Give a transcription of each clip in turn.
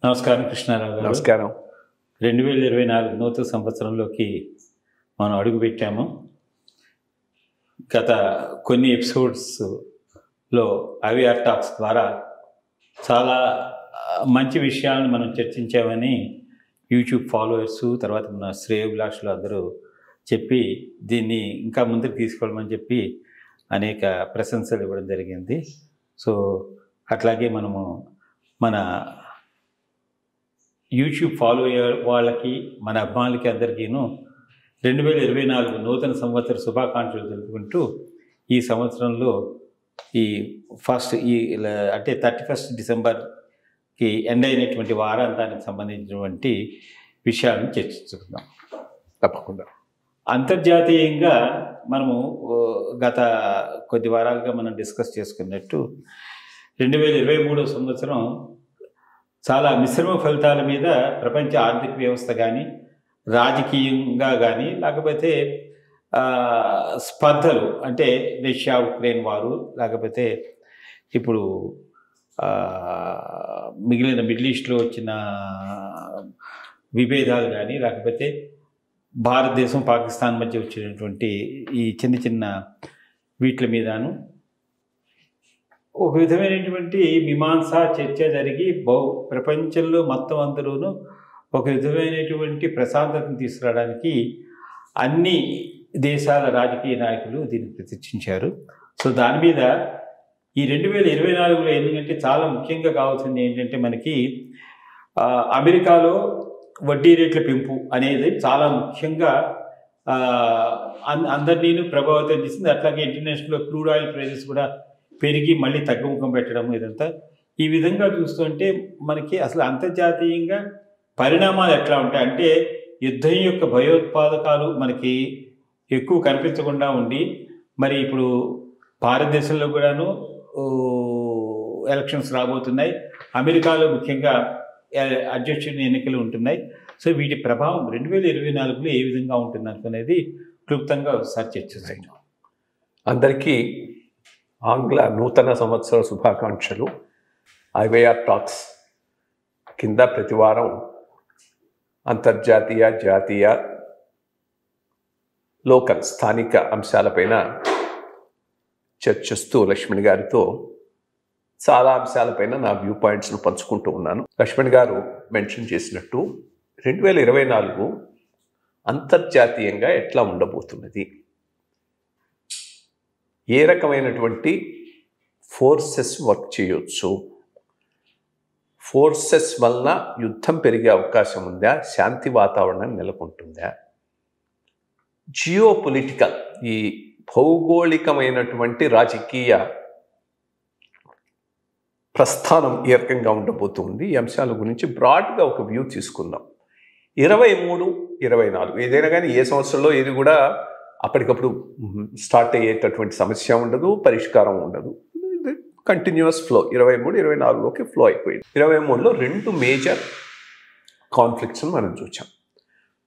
నమస్కారం కృష్ణారావు గారు. నమస్కారం. 2024 నూతన సంవత్సరంలోకి మనం అడుగుపెట్టాము. గత కొన్ని ఎపిసోడ్స్లో ఐవీఆర్ టాక్స్ ద్వారా చాలా మంచి విషయాలను మనం చర్చించామని యూట్యూబ్ ఫాలోవర్సు, తర్వాత మన శ్రేయోభిలాషులు అందరూ చెప్పి దీన్ని ఇంకా ముందుకు తీసుకోవడమని చెప్పి అనేక ప్రశంసలు ఇవ్వడం జరిగింది. సో అట్లాగే మనము మన యూట్యూబ్ ఫాలో అయ్యే వాళ్ళకి, మన అభిమానులకి అందరికీను 2024 నూతన సంవత్సర శుభాకాంక్షలు తెలుపుకుంటూ ఈ సంవత్సరంలో అంటే 31 డిసెంబర్కి ఎండ్ అయినటువంటి వారాంతానికి సంబంధించినటువంటి విషయాలను చర్చించుకుందాం. తప్పకుండా. అంతర్జాతీయంగా మనము గత కొద్ది వారాలుగా మనం డిస్కస్ చేసుకున్నట్టు 2023 సంవత్సరం చాలా మిశ్రమ ఫలితాల మీద ప్రపంచ ఆర్థిక వ్యవస్థ కానీ, రాజకీయంగా కానీ, లేకపోతే స్పర్ధలు అంటే రష్యా ఉక్రెయిన్ వారు, లేకపోతే ఇప్పుడు మిగిలిన మిడిల్ ఈస్ట్లో వచ్చిన విభేదాలు కానీ, లేకపోతే భారతదేశం పాకిస్తాన్ మధ్య వచ్చినటువంటి ఈ చిన్న చిన్న వీటి మీదను ఒక విధమైనటువంటి మీమాంస చర్చ జరిగి ప్రపంచంలో మొత్తం అందరూను ఒక విధమైనటువంటి ప్రశాంతతను తీసుకురావడానికి అన్ని దేశాల రాజకీయ నాయకులు దీన్ని ప్రతిష్ఠించారు. సో దాని మీద ఈ 2024లో ఎందుకంటే చాలా ముఖ్యంగా కావాల్సింది ఏంటంటే మనకి అమెరికాలో వడ్డీ రేట్ల పెంపు అనేది చాలా ముఖ్యంగా అందరినీ ప్రభావితం చేసింది. అట్లాగే ఇంటర్నేషనల్ క్రూడ్ ఆయిల్ ప్రైజెస్ కూడా పెరిగి మళ్ళీ తగ్గుముఖం పెట్టడం, ఇదంతా ఈ విధంగా చూస్తుంటే మనకి అసలు అంతర్జాతీయంగా పరిణామాలు ఎట్లా ఉంటాయి అంటే యుద్ధం యొక్క భయోత్పాదకాలు మనకి ఎక్కువ కనిపించకుండా ఉండి, మరి ఇప్పుడు భారతదేశంలో కూడాను ఎలక్షన్స్ రాబోతున్నాయి, అమెరికాలో ముఖ్యంగా అధ్యక్షుడి ఎన్నికలు ఉంటున్నాయి. సో వీటి ప్రభావం 2024లో ఏ విధంగా ఉంటుంది అనుకునేది క్లుప్తంగా ఒకసారి చర్చించాం. అందరికీ ఆంగ్ల నూతన సంవత్సర శుభాకాంక్షలు. ఐవీఆర్ టాక్స్ కింద ప్రతివారం అంతర్జాతీయ, జాతీయ, లోకల్, స్థానిక అంశాలపైన చర్చిస్తూ లక్ష్మణ్ గారితో చాలా అంశాలపైన నా వ్యూ పాయింట్స్ను పంచుకుంటూ ఉన్నాను. లక్ష్మణ్ గారు మెన్షన్ చేసినట్టు 2024 అంతర్జాతీయంగా ఎట్లా ఉండబోతున్నది, ఏ రకమైనటువంటి ఫోర్సెస్ వర్క్ చేయొచ్చు, ఫోర్సెస్ వలన యుద్ధం పెరిగే అవకాశం ఉందా, శాంతి వాతావరణం నెలకొంటుందా, జియో పొలిటికల్ ఈ భౌగోళికమైనటువంటి రాజకీయ ప్రస్థానం ఏ రకంగా ఉండబోతుంది, ఈ అంశాల గురించి బ్రాడ్గా ఒక వ్యూ తీసుకుందాం. 23, 24 ఏదైనా కానీ ఏ సంవత్సరంలో ఇది కూడా అప్పటికప్పుడు స్టార్ట్ అయ్యేటటువంటి సమస్య ఉండదు, పరిష్కారం ఉండదు, కంటిన్యూస్ ఫ్లో. 23, 24లోకి ఫ్లో అయిపోయింది. 23లో 2 మేజర్ కాన్ఫ్లిక్ట్స్ను మనం చూసాం.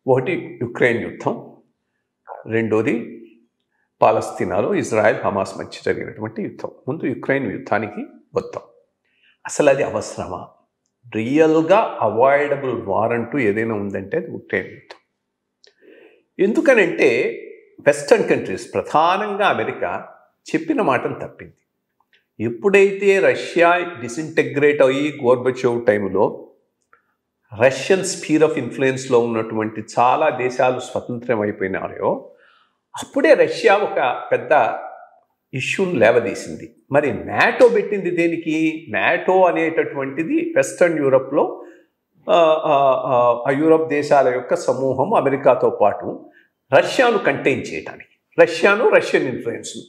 ఒకటి యుక్రెయిన్ యుద్ధం, రెండోది పాలస్తీనాలో ఇజ్రాయెల్ హమాస్ మధ్య జరిగినటువంటి యుద్ధం. ముందు యుక్రెయిన్ యుద్ధానికి వద్దాం. అసలు అది అవసరమా? రియల్గా అవాయిడబుల్ వార్ అంటూ ఏదైనా ఉందంటే అది యుక్రెయిన్ యుద్ధం. ఎందుకనంటే వెస్టర్న్ కంట్రీస్, ప్రధానంగా అమెరికా చెప్పిన మాటలు తప్పింది. ఎప్పుడైతే రష్యా డిసింటెగ్రేట్ అయ్యి గోర్బచోవ్ టైంలో రష్యన్ స్ఫీర్ ఆఫ్ ఇన్ఫ్లుయెన్స్లో ఉన్నటువంటి చాలా దేశాలు స్వతంత్రం అయిపోయినాయో అప్పుడే రష్యా ఒక పెద్ద ఇష్యూని లేవదీసింది. మరి నాటో పెట్టింది దేనికి? నాటో అనేటటువంటిది వెస్టర్న్ యూరప్లో యూరప్ దేశాల యొక్క సమూహం, అమెరికాతో పాటు రష్యాను కంటైన్ చేయడానికి, రష్యన్ ఇన్ఫ్లుయెన్స్ను.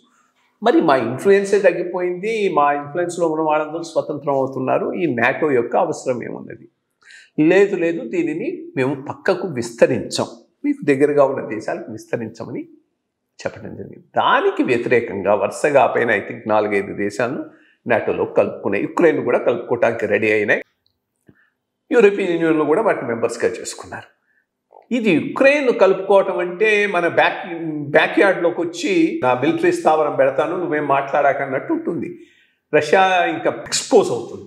మరి మా ఇన్ఫ్లుయెన్సే తగ్గిపోయింది, మా ఇన్ఫ్లుయెన్స్లో ఉన్న వాళ్ళందరూ స్వతంత్రం అవుతున్నారు, ఈ నాటో యొక్క అవసరం ఏమున్నది? లేదు, దీనిని మేము పక్కకు విస్తరించాం, మీకు దగ్గరగా ఉన్న దేశాలకు విస్తరించమని చెప్పడం జరిగింది. దానికి వ్యతిరేకంగా వరుసగా పైన ఐ థింక్ 4-5 దేశాలను నాటోలో కలుపుకున్నాయి. యుక్రెయిన్ కూడా కలుపుకోవడానికి రెడీ అయినాయి. యూరోపియన్ యూనియన్లో కూడా వాటిని మెంబర్స్గా చేసుకున్నారు. ఇది యుక్రెయిన్ కలుపుకోవటం అంటే మన బ్యాక్ యార్డ్లోకి వచ్చి నా మిలిటరీ స్థావరం పెడతాను, నువ్వేం మాట్లాడాకన్నట్టు ఉంటుంది. రష్యా ఇంకా ఎక్స్పోజ్ అవుతుంది.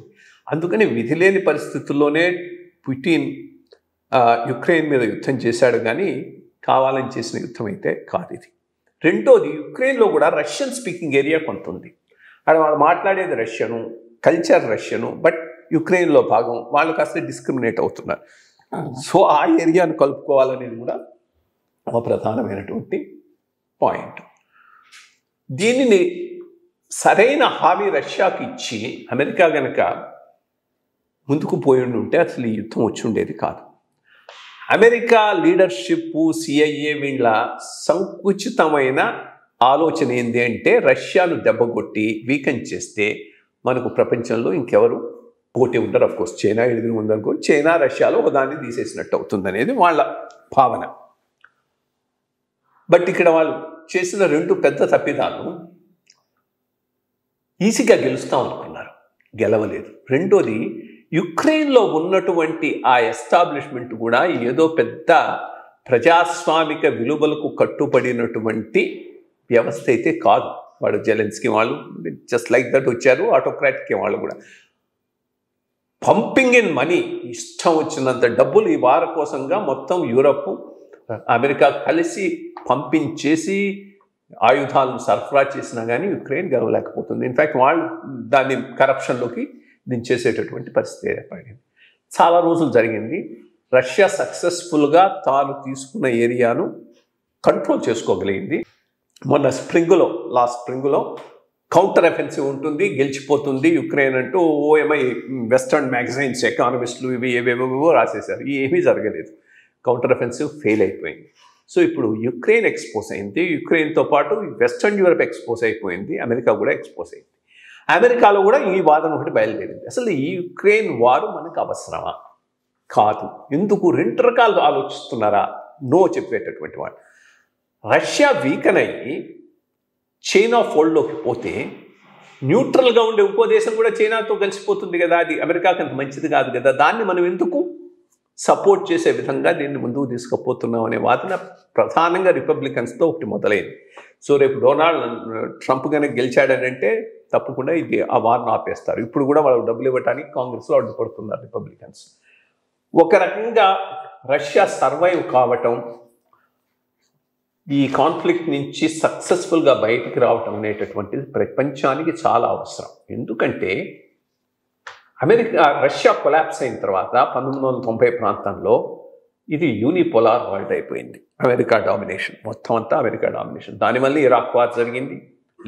అందుకని విధి లేని పరిస్థితుల్లోనే పుటిన్ యుక్రెయిన్ మీద యుద్ధం చేశాడు, కానీ కావాలని చేసిన యుద్ధం అయితే కాదు ఇది. రెండోది, యుక్రెయిన్లో కూడా రష్యన్ స్పీకింగ్ ఏరియా కొంత ఉంది. అక్కడ వాళ్ళు మాట్లాడేది రష్యను, కల్చర్ రష్యను, బట్ యుక్రెయిన్లో భాగం, వాళ్ళు కాస్త డిస్క్రిమినేట్ అవుతున్నారు. సో ఆ ఏరియాను కలుపుకోవాలనేది కూడా ఒక ప్రధానమైనటువంటి పాయింట్. దీనిని సరైన హామీ రష్యాకి ఇచ్చి అమెరికా గనక ముందుకు పోయి ఉంటే అసలు ఈ యుద్ధం వచ్చి ఉండేది కాదు. అమెరికా లీడర్షిప్, సిఐఏ వీళ్ళ సంకుచితమైన ఆలోచన ఏంటి అంటే రష్యాను దెబ్బకొట్టి వీకెన్ చేస్తే మనకు ప్రపంచంలో ఇంకెవరు పోటీ ఉండరు. అఫ్కోర్స్ చైనా ఎదురు ఉందనుకో, చైనా రష్యాలో ఒకదాన్ని తీసేసినట్టు అవుతుంది అనేది వాళ్ళ భావన. బట్ ఇక్కడ వాళ్ళు చేసిన రెండు పెద్ద తప్పిదాలు, ఈజీగా గెలుస్తాం అనుకున్నారు, గెలవలేదు. రెండోది, యుక్రెయిన్లో ఉన్నటువంటి ఆ ఎస్టాబ్లిష్మెంట్ కూడా ఏదో పెద్ద ప్రజాస్వామిక విలువలకు కట్టుబడినటువంటి వ్యవస్థ అయితే కాదు. వాడు జెలెన్స్కీ వాళ్ళు జస్ట్ లైక్ దట్ వచ్చారు, ఆటోక్రాటిక్ వాళ్ళు కూడా పంపింగ్ ఇన్ మనీ, ఇష్టం వచ్చినంత డబ్బులు ఈ వార కోసంగా మొత్తం యూరప్, అమెరికా కలిసి పంపించేసి ఆయుధాలను సరఫరా చేసినా కానీ యుక్రెయిన్ గెలవలేకపోతుంది. ఇన్ఫ్యాక్ట్ వాళ్ళు దాన్ని కరప్షన్లోకి దించేసేటటువంటి పరిస్థితి ఏర్పడింది. చాలా రోజులు జరిగింది. రష్యా సక్సెస్ఫుల్గా తాను తీసుకున్న ఏరియాను కంట్రోల్ చేసుకోగలిగింది. మొన్న లాస్ట్ స్ప్రింగ్లో కౌంటర్ అఫెన్సివ్ ఉంటుంది, గెలిచిపోతుంది యుక్రెయిన్ అంటూ ఓఎంఐ వెస్టర్న్ మ్యాగజైన్స్ ఎకానమిస్టులు ఇవి ఏవేవో రాసేశారు. ఏమీ జరగలేదు, కౌంటర్ అఫెన్సివ్ ఫెయిల్ అయిపోయింది. సో ఇప్పుడు యుక్రెయిన్ ఎక్స్పోజ్ అయింది, యుక్రెయిన్తో పాటు వెస్టర్న్ యూరప్ ఎక్స్పోజ్ అయిపోయింది, అమెరికా కూడా ఎక్స్పోజ్ అయింది. అమెరికాలో కూడా ఈ వాదన ఒకటి బయలుదేరింది, అసలు ఈ యుక్రెయిన్ వారు మనకు అవసరమా కాదు. ఎందుకు రెండు రకాలు ఆలోచిస్తున్నారా? నో చెప్పేటటువంటి వాడు. రష్యా వీకన్ అయ్యి చైనా ఫోల్డ్లోకి పోతే న్యూట్రల్గా ఉండే ఇంకో దేశం కూడా చైనాతో కలిసిపోతుంది కదా, అది అమెరికాకి అంత మంచిది కాదు కదా, దాన్ని మనం ఎందుకు సపోర్ట్ చేసే విధంగా దీన్ని ముందుకు తీసుకుపోతున్నాం అనే వాదన ప్రధానంగా రిపబ్లికన్స్తో ఒకటి మొదలైంది. సో రేపు డొనాల్డ్ ట్రంప్ కనుక గెలిచాడని అంటే తప్పకుండా ఇది ఆ వార్ను ఆపేస్తారు. ఇప్పుడు కూడా వాళ్ళు డబ్బులు ఇవ్వడానికి కాంగ్రెస్లో అడ్డుపడుతున్నారు రిపబ్లికన్స్. ఒక రకంగా రష్యా సర్వైవ్ కావటం, ఈ కాన్ఫ్లిక్ట్ నుంచి సక్సెస్ఫుల్గా బయటికి రావటం అనేటటువంటిది ప్రపంచానికి చాలా అవసరం. ఎందుకంటే రష్యా కొలాప్స్ అయిన తర్వాత 1990 ప్రాంతంలో ఇది యూనిపోలార్ వరల్డ్ అయిపోయింది. అమెరికా డామినేషన్, మొత్తం అంతా అమెరికా డామినేషన్. దానివల్ల ఇరాక్ వార్ జరిగింది,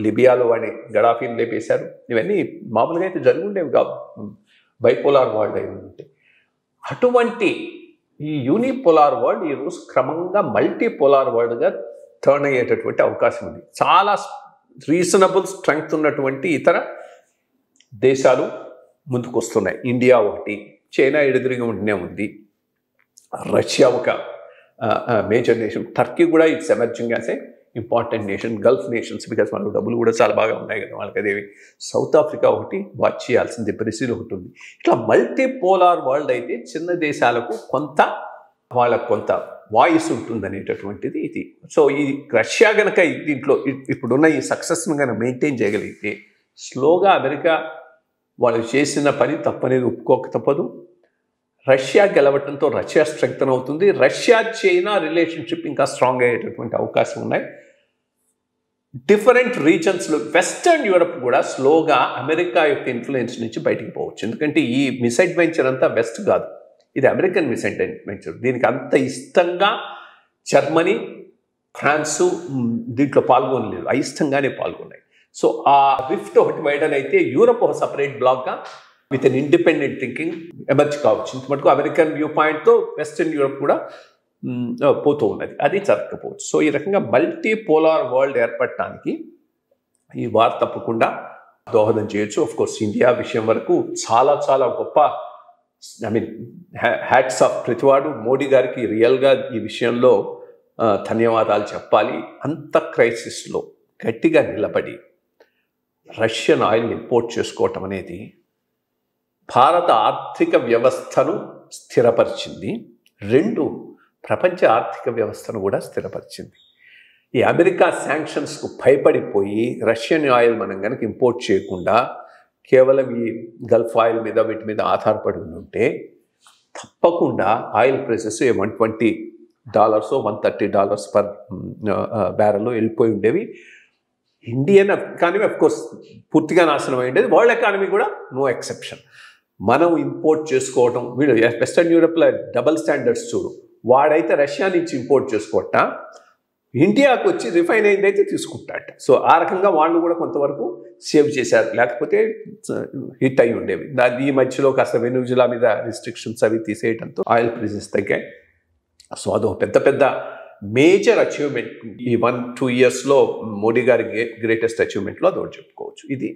లిబియాలో వాడిని గడాఫీని లేపేశారు. ఇవన్నీ మామూలుగా అయితే జరిగి ఉండేవి కాదు, బైపోలార్ వరల్డ్ అయి ఉంటే. అటువంటి ఈ యూనిపోలార్ వరల్డ్ ఈరోజు క్రమంగా మల్టీపోలార్ వరల్డ్గా టర్న్ అయ్యేటటువంటి అవకాశం ఉంది. చాలా రీజనబుల్ స్ట్రెంగ్త్ ఉన్నటువంటి ఇతర దేశాలు ముందుకు వస్తున్నాయి. ఇండియా ఒకటి, చైనా ఎదురుగా ఉంటూనే ఉంది, రష్యా ఒక మేజర్ నేషన్, టర్కీ కూడా it's emerging as a important nation, Gulf nations because వాళ్ళ డబ్బులు కూడా చాలా బాగా ఉన్నాయి కదా వాళ్ళకి. అదేవి సౌత్ ఆఫ్రికా ఒకటి వాచ్ చేయాల్సింది, బ్రెజిల్ ఒకటి ఉంది. ఇట్లా మల్టీపోలార్ వరల్డ్ అయితే చిన్న దేశాలకు కొంత వాళ్ళకు కొంత వాయిస్ ఉంటుందనేటటువంటిది ఇది. సో ఈ రష్యా కనుక దీంట్లో ఇప్పుడున్న ఈ సక్సెస్ను కనుక మెయింటైన్ చేయగలిగితే స్లోగా అమెరికా వాళ్ళు చేసిన పని తప్పనేది ఒప్పుకోక తప్పదు. రష్యా గెలవటంతో రష్యా స్ట్రెంగ్తన్ అవుతుంది, రష్యా చైనా రిలేషన్షిప్ ఇంకా స్ట్రాంగ్ అయ్యేటటువంటి అవకాశం ఉన్నాయి. డిఫరెంట్ రీజన్స్లో వెస్టర్న్ యూరప్ కూడా స్లోగా అమెరికా యొక్క ఇన్ఫ్లుయెన్స్ నుంచి బయటికి పోవచ్చు. ఎందుకంటే ఈ మిస్అడ్వెంచర్ అంతా వెస్ట్ కాదు, ఇది అమెరికన్ మిస్అడ్వెంచర్. దీనికి అంత ఇష్టంగా జర్మనీ, ఫ్రాన్సు దీంట్లో పాల్గొనలేదు, అయిష్టంగానే పాల్గొన్నాయి. సో ఆ రిఫ్ట్ ఒకటి వైడన్ అయితే యూరప్ ఒక సపరేట్ బ్లాక్గా with an independent thinking emerge కావచ్చు. ఇంత మటుకు అమెరికన్ వ్యూ పాయింట్తో వెస్టర్న్ యూరప్ కూడా పోతూ ఉన్నది, అది జరగకపోవచ్చు. సో ఈ రకంగా మల్టీ పోలార్ వరల్డ్ ఏర్పడటానికి ఈ వార్ తప్పకుండా దోహదం చేయొచ్చు. ఆఫ్ కోర్స్ ఇండియా విషయం వరకు చాలా చాలా గొప్ప, ఐ మీన్ హ్యాట్స్ ఆఫ్ ప్రతివాడు మోడీ గారికి రియల్గా ఈ విషయంలో ధన్యవాదాలు చెప్పాలి. అంత క్రైసిస్లో గట్టిగా నిలబడి రష్యన్ ఆయిల్ని ఇంపోర్ట్ చేసుకోవటం అనేది భారత ఆర్థిక వ్యవస్థను స్థిరపరిచింది. రెండు, ప్రపంచ ఆర్థిక వ్యవస్థను కూడా స్థిరపరిచింది. ఈ అమెరికా శాంక్షన్స్కు భయపడిపోయి రష్యన్ ఆయిల్ మనం కనుక ఇంపోర్ట్ చేయకుండా కేవలం ఈ గల్ఫ్ ఆయిల్ మీద వీటి మీద ఆధారపడి ఉంటే తప్పకుండా ఆయిల్ ప్రైసెస్ $120 $130 పర్ బ్యారెల్ వెళ్ళిపోయి ఉండేవి. ఇండియన్ ఎకానమీ అఫ్ కోర్స్ పూర్తిగా నాశనం అయి ఉండేది. వరల్డ్ ఎకానమీ కూడా నో ఎక్సెప్షన్. మనం ఇంపోర్ట్ చేసుకోవటం, వీళ్ళు వెస్టర్న్ యూరోప్లో డబల్ స్టాండర్డ్స్ చూడు. వాడైతే రష్యా నుంచి ఇంపోర్ట్ చేసుకోవట, ఇండియాకు వచ్చి రిఫైన్ అయింది అయితే తీసుకుంటాట. సో ఆ రకంగా వాళ్ళు కూడా కొంతవరకు సేవ్ చేశారు, లేకపోతే హిట్ అయి ఉండేవి. ఈ మధ్యలో కాస్త వెనుజులా మీద రిస్ట్రిక్షన్స్ అవి తీసేయడంతో ఆయిల్ ప్రైసెస్ తగ్గాయి. సో అదో పెద్ద మేజర్ అచీవ్మెంట్ ఈ 1-2 ఇయర్స్లో మోడీ గారి గ్రేటెస్ట్ అచీవ్మెంట్లో అదొకటి చెప్పుకోవచ్చు. ఇది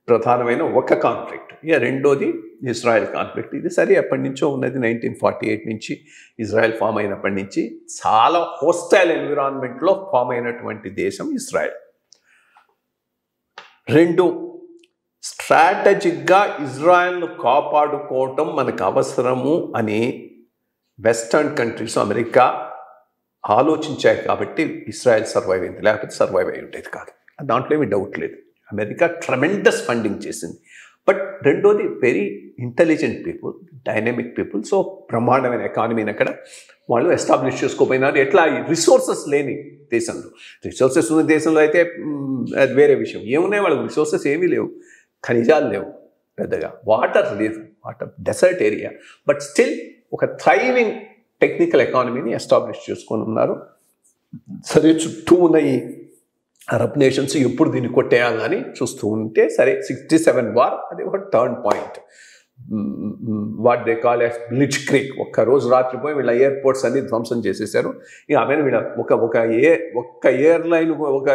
ప్రధానమైన ఒక కాన్ఫ్లిక్ట్. ఇక రెండోది ఇజ్రాయెల్ కాన్ఫ్లిక్ట్. ఇది సరే ఎప్పటి నుంచో ఉన్నది, 1948 నుంచి ఇజ్రాయెల్ ఫామ్ అయినప్పటి నుంచి చాలా హోస్టైల్ ఎన్విరాన్మెంట్లో ఫామ్ అయినటువంటి దేశం ఇజ్రాయెల్. రెండు, స్ట్రాటజిక్గా ఇజ్రాయెల్ను కాపాడుకోవటం మనకు అవసరము అని వెస్టర్న్ కంట్రీస్, అమెరికా ఆలోచించాయి కాబట్టి ఇజ్రాయెల్ సర్వైవ్ అయింది, లేకపోతే సర్వైవ్ అయి ఉండేది కాదు. దాంట్లో ఏమీ డౌట్ లేదు. అమెరికా ట్రెమెండస్ ఫండింగ్ చేసింది. బట్ రెండోది very intelligent people, dynamic people. So బ్రహ్మాండమైన ఎకానమీని అక్కడ వాళ్ళు ఎస్టాబ్లిష్ చేసుకోపోయినారు. ఎట్లా రిసోర్సెస్ లేని దేశంలో, రిసోర్సెస్ ఉన్న దేశంలో అయితే అది వేరే విషయం. ఏమున్నాయి వాళ్ళకి రిసోర్సెస్ ఏమీ లేవు, ఖనిజాలు లేవు పెద్దగా, వాటర్ లేదు, water desert area. But still ఒక థ్రైవింగ్ టెక్నికల్ ఎకానమీని ఎస్టాబ్లిష్ చేసుకొని ఉన్నారు. సరే చుట్టూ ఉన్న ఈ అరబ్ నేషన్స్ ఎప్పుడు దీన్ని కొట్టేయాలని చూస్తూ ఉంటే సరే 67 వార్ అది ఒక turn point. What they call as blitzkrieg. ఒక్క రోజు రాత్రి పోయి వీళ్ళ ఎయిర్పోర్ట్స్ అన్ని ధ్వంసం చేసేసారు. ఇక ఆమెను వీళ్ళ ఒక్క ఎయిర్లైన్, ఒక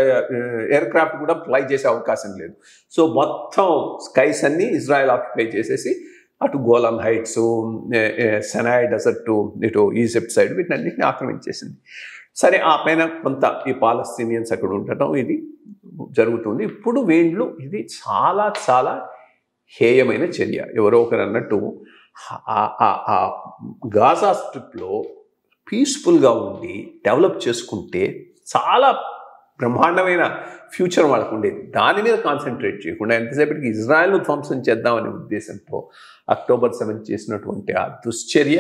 ఎయిర్క్రాఫ్ట్ కూడా ఫ్లై చేసే అవకాశం లేదు. సో మొత్తం స్కైస్ అన్ని ఇజ్రాయెల్ ఆక్యుపై చేసేసి అటు గోలాన్ హైట్స్, సెనాయ్ డెజర్ట్, ఇటు ఈజిప్ట్ సైడ్ వీటినన్నింటినీ ఆక్రమించేసింది. సరే ఆ పైన కొంత ఈ పాలస్తీనియన్స్ అక్కడ ఉండటం ఇది జరుగుతుంది. ఇప్పుడు వీళ్ళు ఇది చాలా చాలా హేయమైన చర్య. ఎవరో ఒకరు అన్నట్టు గాజా స్ట్రిప్లో పీస్ఫుల్గా ఉండి డెవలప్ చేసుకుంటే చాలా బ్రహ్మాండమైన ఫ్యూచర్ వాళ్ళకు ఉండేది. దాని మీద కాన్సన్ట్రేట్ చేయకుండా ఎంతసేపటికి ఇజ్రాయెల్ను ధ్వంసం చేద్దామనే ఉద్దేశంతో October 7 చేసినటువంటి ఆ దుశ్చర్య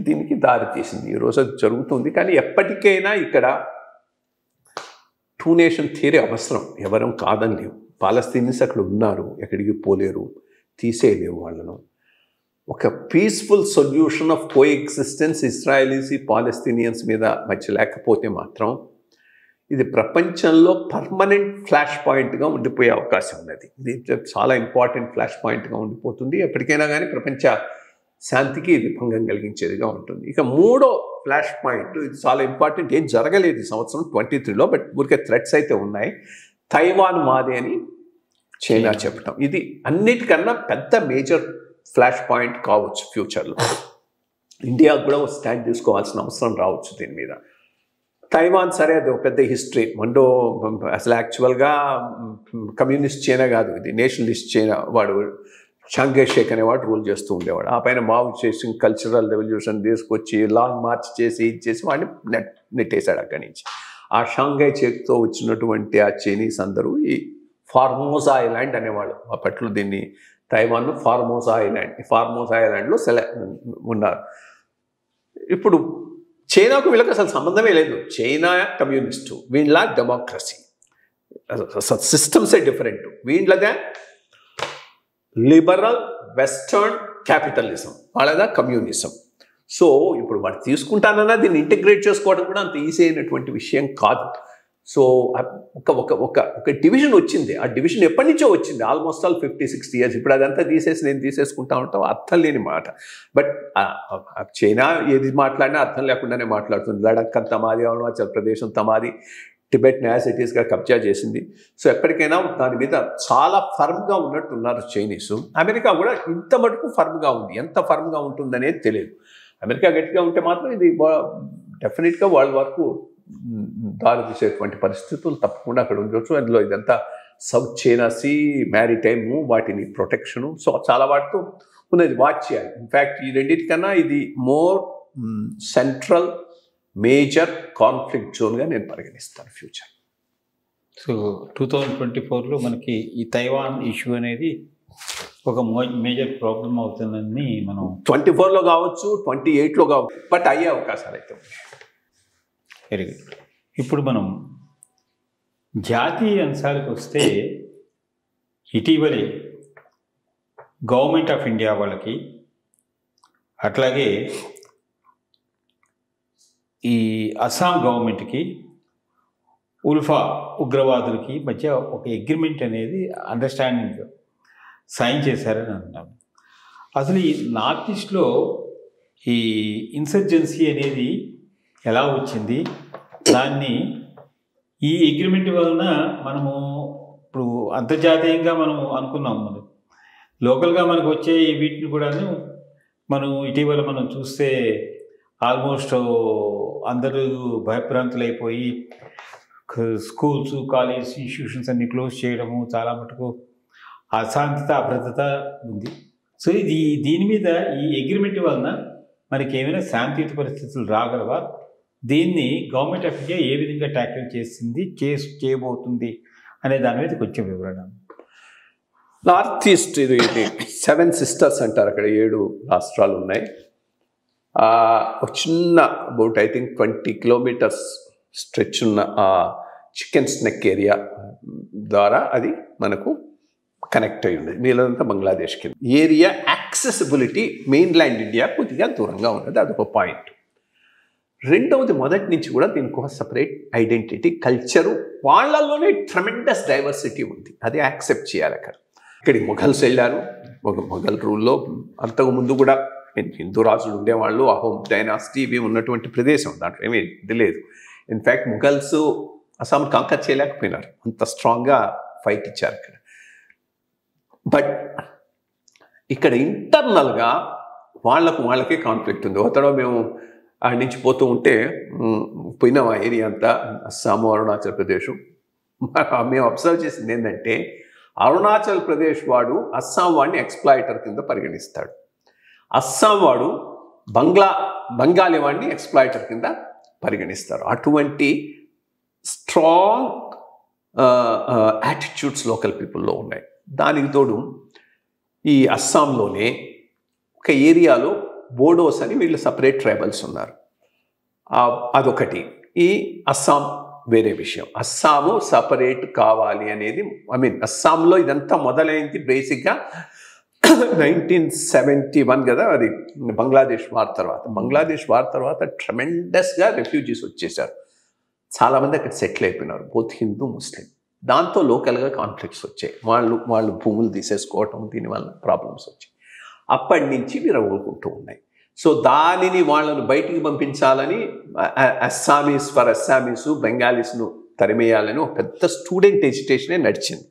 దీనికి దారి తీసింది. ఈరోజు అది జరుగుతుంది. కానీ ఎప్పటికైనా ఇక్కడ 2 నేషన్ థియరీ అవసరం, ఎవరం కాదని లేవు. పాలస్తీనియన్స్ అక్కడ ఉన్నారు, ఎక్కడికి పోలేరు, తీసేయలేవు వాళ్ళను. ఒక peaceful solution of co existence Israelis Palestinians మీద మధ్య లేకపోతే మాత్రం ఇది ప్రపంచంలో పర్మనెంట్ ఫ్లాష్ పాయింట్గా ఉండిపోయే అవకాశం ఉన్నది. ఇది చాలా ఇంపార్టెంట్ ఫ్లాష్ పాయింట్గా ఉండిపోతుంది. ఎప్పటికైనా కానీ ప్రపంచ శాంతికి ఇది భంగం కలిగించేదిగా ఉంటుంది. ఇక మూడో ఫ్లాష్ పాయింట్, ఇది చాలా ఇంపార్టెంట్, ఏం జరగలేదు ఈ సంవత్సరం 23లో, బట్ ఊరికే థ్రెట్స్ అయితే ఉన్నాయి. తైవాన్ మాదే అని చైనా చెప్పటం, ఇది అన్నిటికన్నా పెద్ద మేజర్ ఫ్లాష్ పాయింట్ కావచ్చు ఫ్యూచర్లో. ఇండియాకు కూడా ఒక స్టాండ్ తీసుకోవాల్సిన అవసరం రావచ్చు దీని మీద. తైవాన్ సరే అది ఒక పెద్ద హిస్టరీ. అసలు యాక్చువల్గా కమ్యూనిస్ట్ చైనా కాదు, ఇది నేషనలిస్ట్ చైనా. వాడు షాంఘై షేక్ అనేవాడు రూల్ చేస్తూ ఉండేవాడు. ఆ పైన మావు చేసి కల్చరల్ రెవల్యూషన్ తీసుకొచ్చి లాంగ్ మార్చ్ చేసి ఇది చేసి వాడిని నెట్టేశాడు అక్కడి నుంచి. ఆ షాంఘై షేక్తో వచ్చినటువంటి ఆ చైనీస్ అందరూ ఈ ఫార్మోసా ఐలాండ్ అనేవాళ్ళు. అప్పట్లో దీన్ని తైవాన్ను ఫార్మోసా ఐలాండ్లో ఉన్నారు. ఇప్పుడు చైనాకు వీళ్ళకి అసలు సంబంధమే లేదు. చైనా కమ్యూనిస్టు, వీళ్ళ డెమోక్రసీ, సిస్టమ్సే డిఫరెంట్. వీళ్ళదే లిబరల్ వెస్టర్న్ క్యాపిటలిజం, వాళ్ళదా కమ్యూనిజం. సో ఇప్పుడు వాడు తీసుకుంటానన్నా దీన్ని ఇంటిగ్రేట్ చేసుకోవడం కూడా అంత ఈజీ అయినటువంటి విషయం కాదు. సో ఒక డివిజన్ వచ్చింది. ఆ డివిజన్ ఎప్పటి నుంచో వచ్చింది, ఆల్మోస్ట్ ఆల్ 50-60 years. ఇప్పుడు అదంతా తీసేసి నేను తీసేసుకుంటా ఉంటాం, అర్థం లేని మాట. బట్ చైనా ఏది మాట్లాడినా అర్థం లేకుండానే మాట్లాడుతుంది. లడఖ్ అంతా మాది, అరుణాచల్ ప్రదేశం తమాది, టిబెట్ న్యాసిటీస్గా కబ్జా చేసింది. సో ఎప్పటికైనా దాని మీద చాలా ఫర్మ్గా ఉన్నట్టున్నారు చైనీసు. అమెరికా కూడా ఇంత మటుకు ఫర్మ్గా ఉంది. ఎంత ఫర్మ్గా ఉంటుందనేది తెలియదు. అమెరికా గట్టిగా ఉంటే మాత్రం ఇది డెఫినెట్గా వరల్డ్ వరకు దారి తీసేటువంటి పరిస్థితులు తప్పకుండా అక్కడ ఉండొచ్చు. అందులో ఇదంతా సౌత్ చైనా సీ, మ్యారిటైమ్, వాటిని ప్రొటెక్షను, సో చాలా వాటితో ఉన్నది వాచ్ చేయాలి. ఇన్ఫ్యాక్ట్ ఈ రెండింటికన్నా ఇది మోర్ సెంట్రల్ మేజర్ కాన్ఫ్లిక్ట్ జోన్గా నేను పరిగణిస్తాను ఫ్యూచర్. సో 2024లో మనకి ఈ తైవాన్ ఇష్యూ అనేది ఒక మేజర్ ప్రాబ్లం అవుతుందని మనం 24లో కావచ్చు, 28లో కావచ్చు, బట్ అయ్యే అవకాశాలు అయితే ఉన్నాయి. Very good. ఇప్పుడు మనం జాతీయ అంశాలకు వస్తే ఇటీవలే గవర్నమెంట్ ఆఫ్ ఇండియా వాళ్ళకి అట్లాగే ఈ అస్సాం గవర్నమెంట్కి ఉల్ఫా ఉగ్రవాదులకి మధ్య ఒక అగ్రిమెంట్ అనేది అండర్స్టాండింగ్ సైన్ చేశారని అంటున్నాను. అసలు ఈ నార్త్ ఈస్ట్లో ఈ ఇన్సర్జెన్సీ అనేది ఎలా వచ్చింది, దాన్ని ఈ అగ్రిమెంట్ వలన మనము ఇప్పుడు అంతర్జాతీయంగా మనం అనుకున్నాం, మనం లోకల్గా మనకు వచ్చే వీటిని కూడాను మనం ఇటీవల మనం చూస్తే ఆల్మోస్ట్ అందరూ భయభ్రాంతులైపోయి స్కూల్స్, కాలేజ్, ఇన్స్టిట్యూషన్స్ అన్ని క్లోజ్ చేయడము, చాలా మటుకు అశాంతత, అభద్రత ఉంది. సో దీని మీద ఈ అగ్రిమెంట్ వలన మనకి ఏమైనా శాంతియుత పరిస్థితులు రాగలవా? దీన్ని గవర్నమెంట్ ఆఫ్ ఇండియా ఏ విధంగా ట్యాకిల్ చేసింది, చేయబోతుంది అనే దాని మీద కొంచెం వివరణ. నార్త్ ఈస్ట్ ఇది 7 సిస్టర్స్ అంటారు, అక్కడ 7 రాష్ట్రాలు ఉన్నాయి. ఒక చిన్న about I think 20 kilometres stretch ఉన్న చికెన్ స్నెక్ ఏరియా ద్వారా అది మనకు కనెక్ట్ అయి ఉంది. వీళ్ళంతా బంగ్లాదేశ్కి ఏరియా యాక్సెసిబిలిటీ మెయిన్లాండ్ ఇండియా కొద్దిగా దూరంగా ఉన్నది, అదొక పాయింట్. రెండవది, మొదటి నుంచి కూడా దీనికి ఒక సపరేట్ ఐడెంటిటీ, కల్చరు, వాళ్ళలోనే ట్రెమెండస్ డైవర్సిటీ ఉంది, అది యాక్సెప్ట్ చేయాలి. ఇక్కడికి మొఘల్స్ వెళ్ళారు, ఒక మొఘల్ రూల్లో అంతకుముందు కూడా హిందూ రాజులు ఉండేవాళ్ళు, అహోం డైనాసిటీ ఇవి ఉన్నటువంటి ప్రదేశం, దాంట్లో ఏమీ ఇది లేదు. ఇన్ఫ్యాక్ట్ మొఘల్స్ అస్సాం కాంకర్ చేయలేకపోయినారు, అంత స్ట్రాంగ్గా ఫైట్ ఇచ్చారు ఇక్కడ. బట్ ఇక్కడ ఇంటర్నల్గా వాళ్ళకే కాన్ఫ్లిక్ట్ ఉంది. ఒకటో మేము ఆడి నుంచి పోతూ ఉంటే పోయినాం, ఆ ఏరియా అంతా అస్సాము, అరుణాచల్ ప్రదేశ్. మేము అబ్జర్వ్ చేసింది ఏంటంటే అరుణాచల్ ప్రదేశ్ వాడు అస్సాం వాడిని ఎక్స్ప్లాయిటర్ కింద పరిగణిస్తాడు, అస్సాం వాడు బెంగాలీ వాడిని ఎక్స్ప్లాయిటర్ కింద పరిగణిస్తారు. అటువంటి స్ట్రాంగ్ యాటిట్యూడ్స్ లోకల్ పీపుల్లో ఉన్నాయి. దానికి తోడు ఈ అస్సాంలోనే ఒక ఏరియాలో బోడోస్ అని వీళ్ళు సపరేట్ ట్రైబల్స్ ఉన్నారు, అదొకటి. ఈ అస్సాం వేరే విషయం, అస్సాము సపరేట్ కావాలి అనేది, అస్సాంలో ఇదంతా మొదలైంది బేసిక్గా 1971 కదా, అది బంగ్లాదేశ్ వార్ తర్వాత ట్రెమెండస్గా రెఫ్యూజీస్ వచ్చేసారు, చాలామంది అక్కడ సెటిల్ అయిపోయినారు, బోత్ హిందూ ముస్లిం. దాంతో లోకల్గా కాన్ఫ్లిక్ట్స్ వచ్చాయి, వాళ్ళు భూములు తీసేసుకోవటం, దీనివల్ల ప్రాబ్లమ్స్ వచ్చాయి. అప్పటి నుంచి విరగొట్టుకుంటూ ఉన్నాయి. సో దానిని వాళ్ళను బయటికి పంపించాలని అస్సామీస్ ఫర్ అస్సామీసు, బెంగాలీస్ను తరిమేయాలని ఒక పెద్ద స్టూడెంట్ ఎజిటేషనే నడిచింది.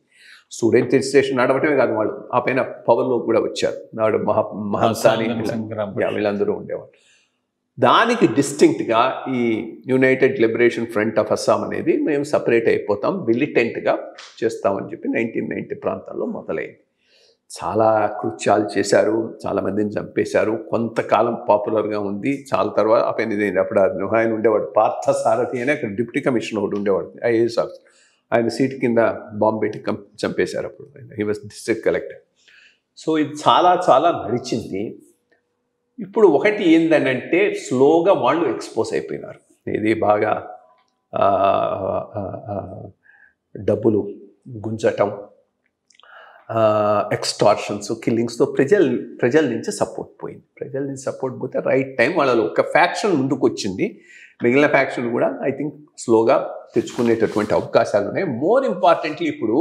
స్టూడెంట్ ఎజిటేషన్ నడవటమే కాదు, వాళ్ళు ఆ పైన పవర్లో కూడా వచ్చారు, నాడు మహాసాని వీళ్ళందరూ ఉండేవాళ్ళు. దానికి డిస్టింక్ట్గా ఈ United liberation front of Assam అనేది మేము సపరేట్ అయిపోతాం, మిలిటెంట్గా చేస్తామని చెప్పి 1990 ప్రాంతాల్లో మొదలైంది. చాలా కృత్యాలు చేశారు, చాలామందిని చంపేశారు, కొంతకాలం పాపులర్గా ఉంది. చాలా తర్వాత అప్పుడు ఆయన ఉండేవాడు పార్థసారథి అని, అక్కడ డిప్యూటీ కమిషనర్ ఒకటి ఉండేవాడు, ఐఏఎస్ ఆఫీసర్. ఆయన సీట్ కింద బాంబు పెట్టి చంపేశారు అప్పుడు, he was district collector. So ఇది చాలా నడిచింది. ఇప్పుడు ఒకటి ఏందనంటే స్లోగా వాళ్ళు ఎక్స్పోజ్ అయిపోయినారు, ఇది బాగా డబ్బులు గుంజటం, ఎక్స్టార్షన్స్, కిల్లింగ్స్తో ప్రజల నుంచి సపోర్ట్ పోయింది. ప్రజల నుంచి సపోర్ట్ పోతే రైట్ టైం వాళ్ళలో ఒక ఫ్యాక్షన్ ముందుకు వచ్చింది, మిగిలిన ఫ్యాక్షన్ కూడా ఐ థింక్ స్లోగా తెచ్చుకునేటటువంటి అవకాశాలు ఉన్నాయి. మోర్ ఇంపార్టెంట్లీ ఇప్పుడు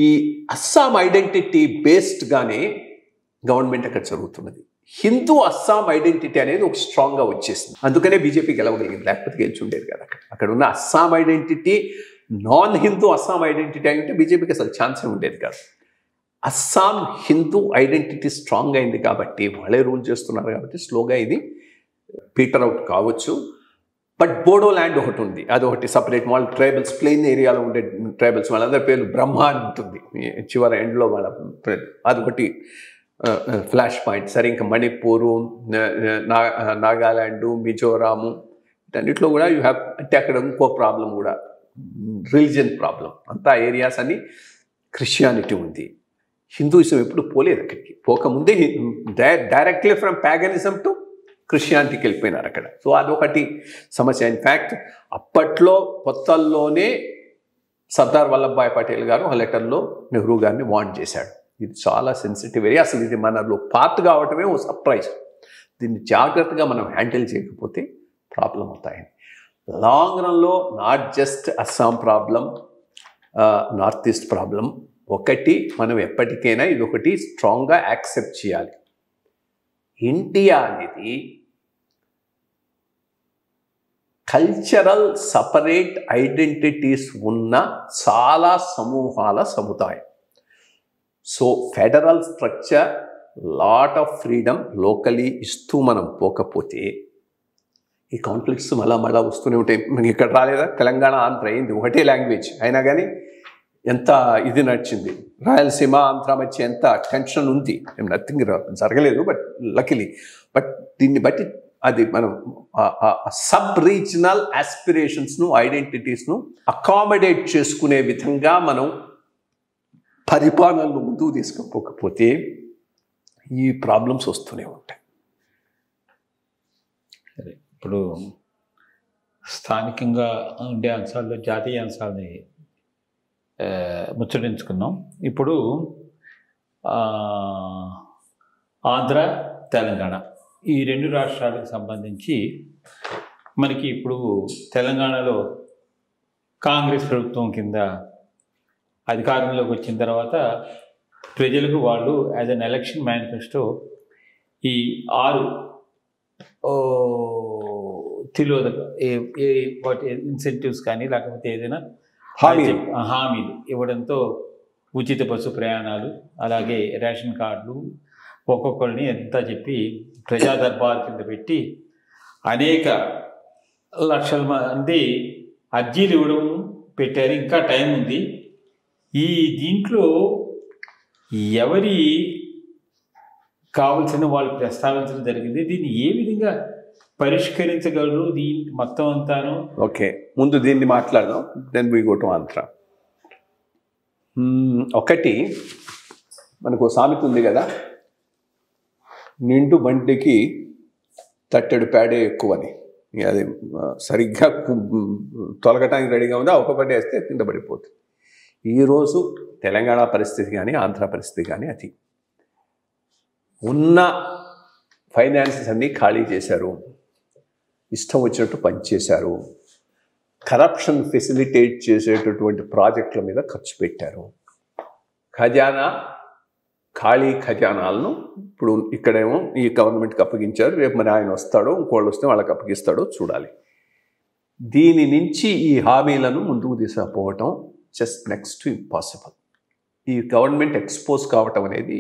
ఈ అస్సాం ఐడెంటిటీ బేస్డ్గానే గవర్నమెంట్ అక్కడ జరుగుతున్నది. హిందూ అస్సాం ఐడెంటిటీ అనేది ఒక స్ట్రాంగ్గా వచ్చేసింది, అందుకనే బీజేపీ గెలవగలిగింది, లేకపోతే గెలిచి ఉండేది కదా. అక్కడ ఉన్న Assam identity non Hindu Assam identity అంటే బీజేపీకి అసలు ఛాన్సే ఉండేది కాదు. అస్సాం హిందూ ఐడెంటిటీ స్ట్రాంగ్ అయింది కాబట్టి, వాళ్ళే రూల్ చేస్తున్నారు కాబట్టి స్లోగా ఇది పీటర్ అవుట్ కావచ్చు. బట్ బోడో ల్యాండ్ ఒకటి ఉంది, అదొకటి సపరేట్, వాళ్ళ ట్రైబల్స్, ప్లెయిన్ ఏరియాలో ఉండే ట్రైబల్స్, వాళ్ళందరి పేర్లు బ్రహ్మ అని ఉంటుంది చివరి ఎండ్లో వాళ్ళ, అదొకటి ఫ్లాష్ పాయింట్. సరే, ఇంకా మణిపూరు, నాగాల్యాండు, మిజోరాము, వీటన్నిటిలో కూడా యూ హ్యావ్, అంటే అక్కడ ఇంకో ప్రాబ్లం కూడా రిలీజియన్ ప్రాబ్లం, అంతా ఏరియాస్ అని క్రిస్టియానిటీ ఉంది. హిందూయిజం ఎప్పుడు పోలేదు అక్కడికి, పోకముందే డైరెక్ట్లీ ఫ్రమ్ ప్యాగనిజం టు క్రిస్టియానిటీకి వెళ్ళిపోయినారు అక్కడ. సో అదొకటి సమస్య. ఇన్ఫ్యాక్ట్ అప్పట్లో కొత్తల్లోనే సర్దార్ వల్లభాయ్ పటేల్ గారు ఆ లెటర్లో నెహ్రూ గారిని వార్న్ చేశాడు, ఇది చాలా సెన్సిటివ్ ఏరియా, అసలు ఇది మనలో పార్ట్ కావటమే ఓ సర్ప్రైజ్, దీన్ని జాగ్రత్తగా మనం హ్యాండిల్ చేయకపోతే ప్రాబ్లం అవుతాయని. లాంగ్ రన్లో not just Assam problem, north east problem, ఒకటి మనం ఎప్పటికైనా ఇది ఒకటి స్ట్రాంగ్గా యాక్సెప్ట్ చేయాలి. ఇండియా అనేది కల్చరల్ సపరేట్ ఐడెంటిటీస్ ఉన్న చాలా సమూహాల సముదాయం. So federal structure lot of freedom locally ఇస్తూ మనం పోకపోతే ఈ కాన్ఫ్లిక్ట్స్ మళ్ళా వస్తూనే ఉంటాయి. మనకి ఇక్కడ రాలేదా, తెలంగాణ ఆంధ్ర అయింది ఒకటే లాంగ్వేజ్, అయినా కానీ ఎంత ఇది నడిచింది. రాయలసీమ ఆంధ్ర మధ్య ఎంత టెన్షన్ ఉంది, నథింగ్ జరగలేదు బట్ లకిలీ. బట్ దీన్ని బట్టి అది మనం సబ్ రీజనల్ ఆస్పిరేషన్స్ను ఐడెంటిటీస్ను అకామిడేట్ చేసుకునే విధంగా మనం పరిపాలనలు ముందుకు తీసుకుపోకపోతే ఈ ప్రాబ్లమ్స్ వస్తూనే ఉంటాయి. సరే, ఇప్పుడు స్థానికంగా ఉండే అంశాల్లో జాతీయ అంశాలని ముచ్చటించుకున్నాం. ఇప్పుడు ఆంధ్ర తెలంగాణ ఈ రెండు రాష్ట్రాలకు సంబంధించి మనకి ఇప్పుడు తెలంగాణలో కాంగ్రెస్ ప్రభుత్వం కింద అధికారంలోకి వచ్చిన తర్వాత ప్రజలకు వాళ్ళు యాజ్ అన్ ఎలక్షన్ మేనిఫెస్టో ఈ 6 తిలోదక ఇన్సెంటివ్స్ కానీ లేకపోతే ఏదైనా హామీలు ఇవ్వడంతో ఉచిత బస్సు ప్రయాణాలు, అలాగే రేషన్ కార్డులు, ఒక్కొక్కరిని ఎంత చెప్పి ప్రజా దర్బార్ కింద పెట్టి అనేక లక్షల మంది అర్జీలు ఇవ్వడం పెట్టారు. ఇంకా టైం ఉంది. ఈ దీంట్లో ఎవరి కావాల్సిన వాళ్ళు ప్రస్తావించడం జరిగింది. దీన్ని ఏ విధంగా పరిష్కరించగలరు దీని మొత్తం అంతాను? ఓకే, ముందు దీన్ని మాట్లాడదాం, then we go to Andhra. ఒకటి మనకు సామెత ఉంది కదా, నిండు బండికి తట్టెడు పేడే ఎక్కువని. అది సరిగ్గా తొలగటానికి రెడీగా ఉందా, ఒక బండి వేస్తే కింద పడిపోతుంది. ఈరోజు తెలంగాణ పరిస్థితి కానీ ఆంధ్ర పరిస్థితి కానీ అది ఉన్న ఫైనాన్సెస్ అన్నీ ఖాళీ చేశారు, ఇష్టం వచ్చినట్టు పనిచేశారు, కరప్షన్ ఫెసిలిటేట్ చేసేటటువంటి ప్రాజెక్టుల మీద ఖర్చు పెట్టారు. ఖాళీ ఖజానాలను ఇప్పుడు ఇక్కడేమో ఈ గవర్నమెంట్కి అప్పగించారు, రేపు మరి ఆయన వస్తాడో ఇంకోళ్ళు వస్తే వాళ్ళకి అప్పగిస్తాడో చూడాలి. దీని నుంచి ఈ హామీలను ముందుకు తీసుకుపోవటం జస్ట్ నెక్స్ట్ టు ఇంపాసిబుల్. ఈ గవర్నమెంట్ ఎక్స్పోజ్ కావటం అనేది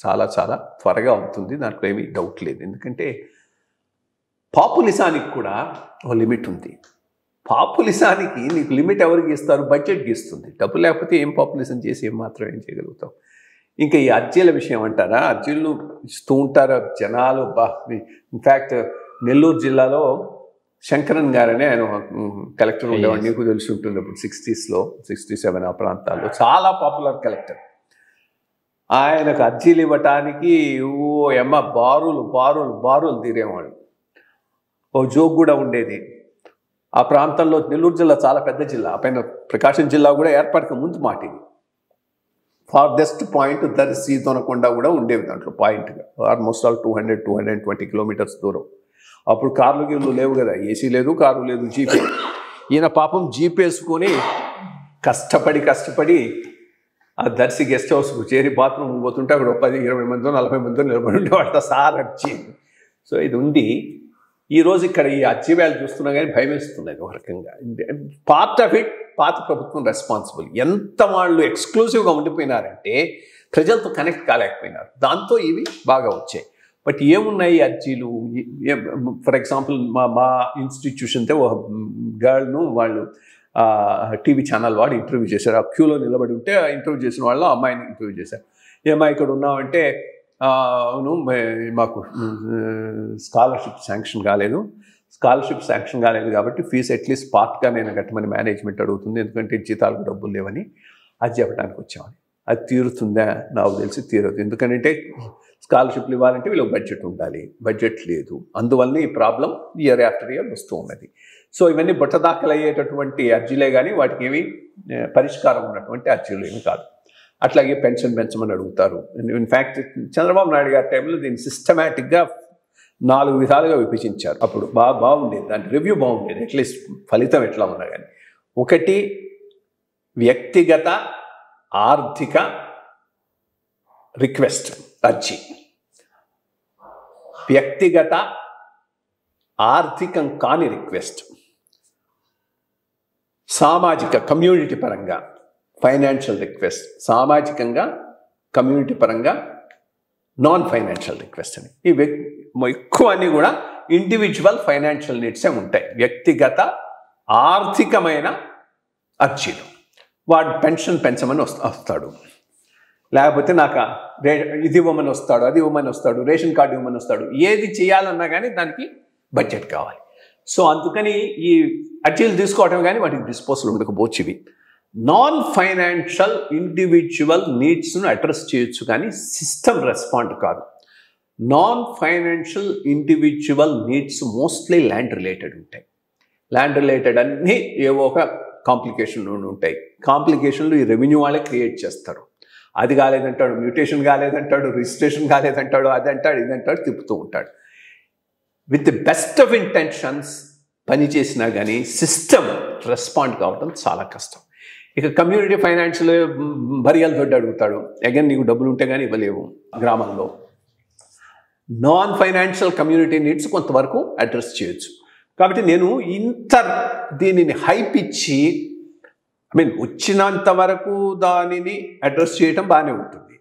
చాలా చాలా త్వరగా అవుతుంది, దాంట్లో ఏమీ డౌట్ లేదు. ఎందుకంటే పాపులిసానికి కూడా ఒక లిమిట్ ఉంది. పాపులిసానికి నీకు లిమిట్ ఎవరికి ఇస్తారు? బడ్జెట్ గీస్తుంది. డబ్బు లేకపోతే ఏం పాపులిజం చేసి ఏం మాత్రం ఏం చేయగలుగుతాం? ఇంకా ఈ అర్జీల విషయం అంటారా, అర్జీలు ఇస్తూ ఉంటారు జనాలు. ఇన్ఫ్యాక్ట్ నెల్లూరు జిల్లాలో శంకరన్ గారని ఆయన కలెక్టర్ ఉండేవాడు, నీకు తెలిసి ఉంటుంది. అప్పుడు 60s, 67 ఆ ప్రాంతాల్లో చాలా పాపులర్ కలెక్టర్. ఆయనకు అర్జీలు ఇవ్వటానికి బారులు తీరేవాళ్ళు. ఓ జోక్ కూడా ఉండేది. ఆ ప్రాంతంలో నెల్లూరు జిల్లా చాలా పెద్ద జిల్లా, ఆ పైన ప్రకాశం జిల్లా కూడా ఏర్పడక ముందు మాట ఇది. ఫార్దెస్ట్ పాయింట్ దర్శి దొనకొండ కూడా ఉండేవి దాంట్లో పాయింట్గా, ఆల్మోస్ట్ ఆల్ 220 కిలోమీటర్స్ దూరం. అప్పుడు కార్లు గీళ్ళు లేవు కదా, ఏసీ లేదు, కారు లేదు, జీపే. ఈయన పాపం జీప్ వేసుకొని కష్టపడి ఆ దర్శి గెస్ట్ హౌస్కు చేరి బాత్రూమ్ పోతుంటే అక్కడ 10-20 మందో 40 మందో నిలబడి ఉండేవాళ్ళ సార్ అర్జీ. సో ఇది ఉంది. ఈరోజు ఇక్కడ ఈ అర్జీ వేలు చూస్తున్నా కానీ భయం వేస్తున్నది ఒక రకంగా. పార్ట్ ఆఫ్ ఇట్ పాత ప్రభుత్వం రెస్పాన్సిబుల్. ఎంత వాళ్ళు ఎక్స్క్లూజివ్గా ఉండిపోయినారంటే ప్రజలతో కనెక్ట్ కాలేకపోయినారు, దాంతో ఇవి బాగా వచ్చాయి. బట్ ఏమున్నాయి అర్జీలు? ఫర్ ఎగ్జాంపుల్ మా ఇన్స్టిట్యూషన్తో ఒక గర్ల్ను వాళ్ళు టీవీ ఛానల్ వాడు ఇంటర్వ్యూ చేశారు. ఆ క్యూలో నిలబడి ఉంటే ఇంటర్వ్యూ చేసిన వాళ్ళు ఆ అమ్మాయిని ఇంటర్వ్యూ చేశారు. ఏమా ఇక్కడ ఉన్నామంటే, అవును మాకు స్కాలర్షిప్ శాంక్షన్ కాలేదు, స్కాలర్షిప్ శాంక్షన్ కాలేదు కాబట్టి ఫీజు అట్లీస్ట్ పార్ట్గా నేను కట్టమని మేనేజ్మెంట్ అడుగుతుంది, ఎందుకంటే జీతాలకు డబ్బులు లేవని. అది చెప్పడానికి వచ్చామని. అది తీరుతుందా? నాకు తెలిసి తీరదు. ఎందుకంటే స్కాలర్షిప్లు ఇవ్వాలంటే వీళ్ళకి బడ్జెట్ ఉండాలి, బడ్జెట్ లేదు. అందువల్ల ఈ ప్రాబ్లం ఇయర్ ఆఫ్టర్ ఇయర్ వస్తూ ఉన్నది. సో ఇవన్నీ బుట్టదాఖలు అయ్యేటటువంటి అర్జీలే కానీ వాటికి ఏమి పరిష్కారం ఉన్నటువంటి అర్జీలు ఏమి కాదు. అట్లాగే పెన్షన్ పెంచమని అడుగుతారు. ఇన్ఫ్యాక్ట్ చంద్రబాబు నాయుడు గారి టైంలో దీన్ని సిస్టమేటిక్గా 4 విధాలుగా విభజించారు. అప్పుడు బాగుండేది, దాని రివ్యూ బాగుండేది, అట్లీస్ట్ ఫలితం ఎట్లా ఉన్నా కానీ. ఒకటి వ్యక్తిగత ఆర్థిక రిక్వెస్ట్ అర్జీ, వ్యక్తిగత ఆర్థికం కాని రిక్వెస్ట్, సామాజిక కమ్యూనిటీ పరంగా ఫైనాన్షియల్ రిక్వెస్ట్, సామాజికంగా కమ్యూనిటీ పరంగా నాన్ ఫైనాన్షియల్ రిక్వెస్ట్ అని. ఇవి ఎక్కువ అన్నీ కూడా ఇండివిజువల్ ఫైనాన్షియల్ నీడ్సే ఉంటాయి. వ్యక్తిగత ఆర్థికమైన అర్జీలు, వాడు పెన్షన్ పెంచమని వస్తాడు, లేకపోతే నాకు ఇది ఇవ్వమని వస్తాడు, అది ఇవ్వమని వస్తాడు, రేషన్ కార్డు ఇవ్వమని వస్తాడు. ఏది చేయాలన్నా కానీ దానికి బడ్జెట్ కావాలి. సో అందుకని ఈ అర్జీలు తీసుకోవటం కానీ వాటికి డిస్పోజల్ ఉండకపోవచ్చు. ఇవి నాన్ ఫైనాన్షియల్ ఇండివిజువల్ నీడ్స్ను అడ్రస్ చేయొచ్చు కానీ సిస్టమ్ రెస్పాండ్ కాదు. Non financial individual needs mostly land related ఉంటాయి. ల్యాండ్ రిలేటెడ్ అన్నీ ఏవో ఒక కాంప్లికేషన్లు ఉంటాయి. కాంప్లికేషన్లు ఈ రెవెన్యూ వాళ్ళే క్రియేట్ చేస్తారు. అది కాలేదంటాడు, మ్యూటేషన్ కాలేదంటాడు, రిజిస్ట్రేషన్ కాలేదంటాడు, అది అంటాడు, ఇది అంటాడు, తిప్పుతూ ఉంటాడు. With the best of intentions పనిచేసినా కానీ సిస్టమ్ రెస్పాండ్ కావడం చాలా కష్టం. ఇక కమ్యూనిటీ ఫైనాన్షియల్ బరియాల దొడ్డు అడుగుతాడు, అగైన్ నీకు డబ్బులు ఉంటే కానీ ఇవ్వలేవు గ్రామంలో. నాన్ ఫైనాన్షియల్ కమ్యూనిటీ నీడ్స్ కొంతవరకు అడ్రస్ చేయొచ్చు. కాబట్టి నేను దీనిని హైప్ ఇచ్చి వచ్చినంత వరకు దానిని అడ్రస్ చేయటం బాగానే ఉంటుంది.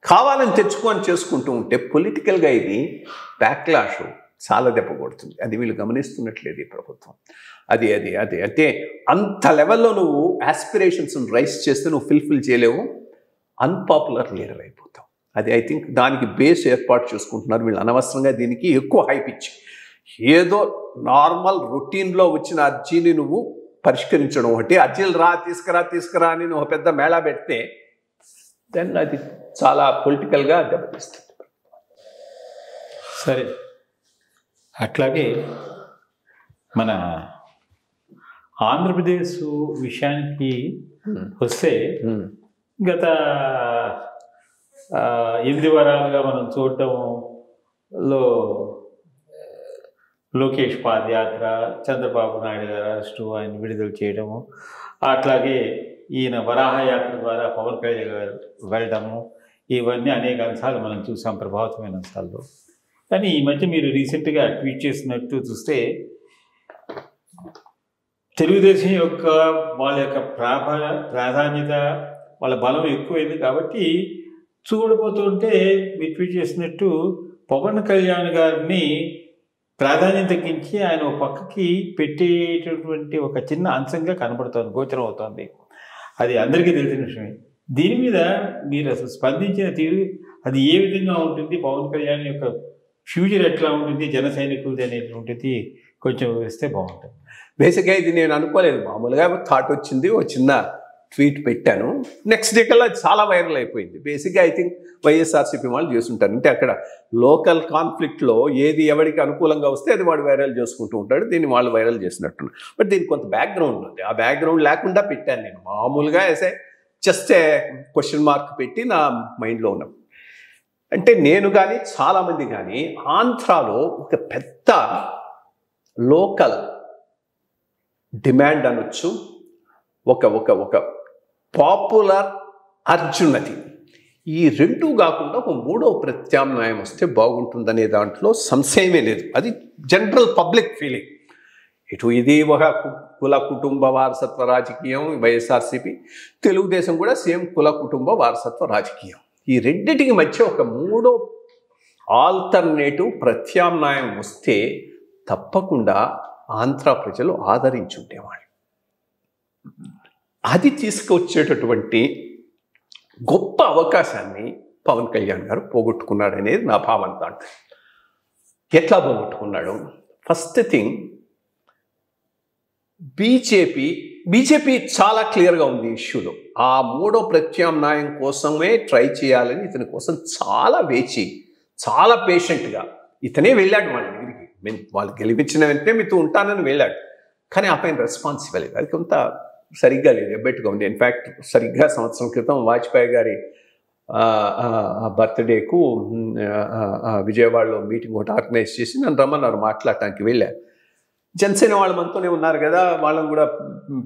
కావాలని తెచ్చుకొని చేసుకుంటూ ఉంటే పొలిటికల్గా ఇది బ్యాక్లాష్ చాలా దెబ్బ కొడుతుంది. అది వీళ్ళు గమనిస్తున్నట్లేదు ఈ ప్రభుత్వం. అది అంటే అంత లెవెల్లో నువ్వు ఆస్పిరేషన్స్ రైస్ చేస్తే నువ్వు ఫుల్ఫిల్ చేయలేవు, అన్పాపులర్ లీడర్ అయిపోతావు. అది ఐ థింక్ దానికి బేస్ ఏర్పాటు చేసుకుంటున్నారు వీళ్ళు అనవసరంగా. దీనికి ఎక్కువ హైప్ ఇచ్చి ఏదో నార్మల్ రొటీన్లో వచ్చిన అర్జీని నువ్వు పరిష్కరించడం ఒకటి, అర్జీలు తీసుకురా అని నువ్వు పెద్ద మేళా పెడితే దెన్ అది చాలా పొలిటికల్గా దెబ్బతీస్తుంది. సరే, అట్లాగే మన ఆంధ్రప్రదేశ్ విషయానికి వస్తే గత 8 వారాలుగా మనం చూడటంలో లోకేష్ పాదయాత్ర, చంద్రబాబు నాయుడు గారు అరెస్టు, ఆయన విడుదల చేయడము, అట్లాగే ఈయన వరాహయాత్ర ద్వారా పవన్ కళ్యాణ్ గారు వెళ్ళడము, ఇవన్నీ అనేక అంశాలు మనం చూసాం, ప్రభావితమైన అంశాల్లో. కానీ ఈ మధ్య మీరు రీసెంట్గా ట్వీట్ చేసినట్టు చూస్తే తెలుగుదేశం యొక్క వాళ్ళ యొక్క ప్రాధాన్యత, వాళ్ళ బలం ఎక్కువైంది. కాబట్టి చూడబోతుంటే మీరు ట్వీట్ చేసినట్టు పవన్ కళ్యాణ్ గారిని ప్రాధాన్యత తగ్గించి ఆయన ఒక పక్కకి పెట్టేటటువంటి ఒక చిన్న అంశంగా కనబడుతోంది, గోచరం అవుతోంది. అది అందరికీ తెలిసిన విషయమే. దీని మీద మీరు అసలు స్పందించిన తీరు, అది ఏ విధంగా ఉంటుంది, పవన్ కళ్యాణ్ యొక్క ఫ్యూచర్ ఎట్లా ఉంటుంది, జన సైనికులది అనేటువంటిది కొంచెం వివరిస్తే బాగుంటుంది. బేసిక్గా ఇది నేను అనుకోలేదు, మామూలుగా థాట్ వచ్చింది, ఒక చిన్న ట్వీట్ పెట్టాను, నెక్స్ట్ డే కల్లా చాలా వైరల్ అయిపోయింది. బేసిక్గా ఐ థింక్ వైఎస్ఆర్సీపీ వాళ్ళు చేస్తుంటారు. అంటే అక్కడ లోకల్ కాన్ఫ్లిక్ట్లో ఏది ఎవరికి అనుకూలంగా వస్తే అది వాడు వైరల్ చేసుకుంటూ ఉంటాడు, దీన్ని వాళ్ళు వైరల్ చేసినట్టున్నారు. బట్ దీనికి కొంత బ్యాక్గ్రౌండ్ ఉంది, ఆ బ్యాక్గ్రౌండ్ లేకుండా పెట్టాను నేను. మామూలుగా జస్ట్ క్వశ్చన్ మార్క్ పెట్టి నా మైండ్లో ఉన్నాం. అంటే నేను కానీ చాలామంది కానీ ఆంధ్రాలో ఒక పెద్ద లోకల్ డిమాండ్ అనొచ్చు, ఒక పాపులర్ అర్జునది, ఈ రెండూ కాకుండా ఒక మూడో ప్రత్యామ్నాయం వస్తే బాగుంటుందనే దాంట్లో సంశయమే లేదు. అది జనరల్ పబ్లిక్ ఫీలింగ్. ఇటు ఇది ఒక కుల కుటుంబ వారసత్వ రాజకీయం వైఎస్ఆర్సీపీ, తెలుగుదేశం కూడా సేమ్ కుల కుటుంబ వారసత్వ రాజకీయం. ఈ రెండిటికి మధ్య ఒక మూడో ఆల్టర్నేటివ్ ప్రత్యామ్నాయం వస్తే తప్పకుండా ఆంధ్ర ప్రజలు ఆదరించుండేవాళ్ళు. అది తీసుకొచ్చేటటువంటి గొప్ప అవకాశాన్ని పవన్ కళ్యాణ్ గారు పోగొట్టుకున్నాడు అనేది నా భావన. దాంట్లో ఎట్లా పోగొట్టుకున్నాడు? ఫస్ట్ థింగ్ బీజేపీ చాలా క్లియర్గా ఉంది ఇష్యూలో. ఆ మూడో ప్రత్యామ్నాయం కోసమే ట్రై చేయాలని ఇతని కోసం చాలా వేచి, చాలా పేషెంట్గా ఇతనే వెళ్ళాడు వాళ్ళ దగ్గరికి. వాళ్ళు గెలిపించిన వెంటనే మీతో ఉంటానని వెళ్ళాడు, కానీ ఆ పైన రెస్పాన్స్ ఇవ్వలేదు. అది కొంత సరిగ్గా లేదు, ఎబ్బెట్టుగా ఉంది. ఇన్ఫ్యాక్ట్ సరిగ్గా సంవత్సరం క్రితం వాజ్పేయి గారి బర్త్డేకు విజయవాడలో మీటింగ్ ఒకటి ఆర్గనైజ్ చేసి నన్ను రమ్మన్నారు, మాట్లాడటానికి వెళ్ళారు. జనసేన వాళ్ళు మనతోనే ఉన్నారు కదా, వాళ్ళని కూడా